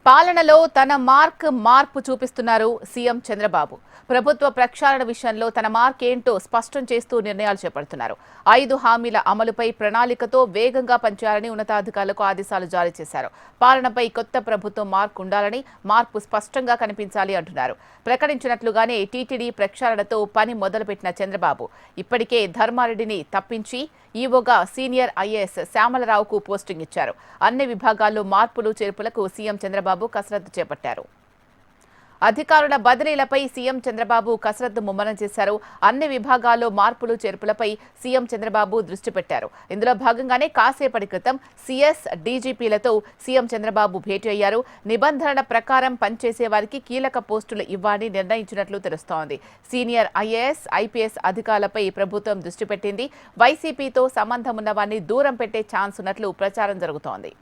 పాలనలో తన మార్పు చూపిస్తున్నారు సీఎం చంద్రబాబు. ప్రభుత్వ ప్రక్షాళన విషయంలో తన మార్క్ ఏంటో స్పష్టం చేస్తూ నిర్ణయాలు చేపడుతున్నారు. 5 హామీల అమలుపై ప్రణాళికతో వేగంగా పనిచేయాలని ఉన్నతాధికారులకు ఆదేశాలు జారీ చేశారు. పాలనపై కొత్త ప్రభుత్వం ఉండాలని, మార్పు స్పష్టంగా కనిపించాలి అంటున్నారు. ప్రకటించినట్లుగానే టీటీడీ ప్రక్షాళనతో పని మొదలుపెట్టిన చంద్రబాబు ఇప్పటికే ధర్మారెడ్డిని తప్పించి ఈవోగా సీనియర్ ఐఏఎస్ శ్యామలరావుకు పోస్టింగ్ ఇచ్చారు. అన్ని విభాగాల్లో మార్పులు చేర్పులకు సీఎం చంద్రబాబు కసరత్తు చేపట్టారు. అధికారుల బదిలీలపై సీఎం చంద్రబాబు కసరత్తు ముమ్మరం చేశారు. అన్ని విభాగాల్లో మార్పులు చేర్పులపై సీఎం చంద్రబాబు దృష్టి పెట్టారు. ఇందులో భాగంగానే కాసేపటి క్రితం సీఎస్, డీజీపీలతో సీఎం చంద్రబాబు భేటీ అయ్యారు. నిబంధనల ప్రకారం పనిచేసే వారికి కీలక పోస్టులు ఇవ్వాలని నిర్ణయించినట్లు తెలుస్తోంది. సీనియర్ ఐఏఎస్, ఐపీఎస్ అధికారులపై ప్రభుత్వం దృష్టి పెట్టింది. వైసీపీతో సంబంధం ఉన్న వారిని దూరం పెట్టే ఛాన్స్ ఉన్నట్లు ప్రచారం జరుగుతోంది.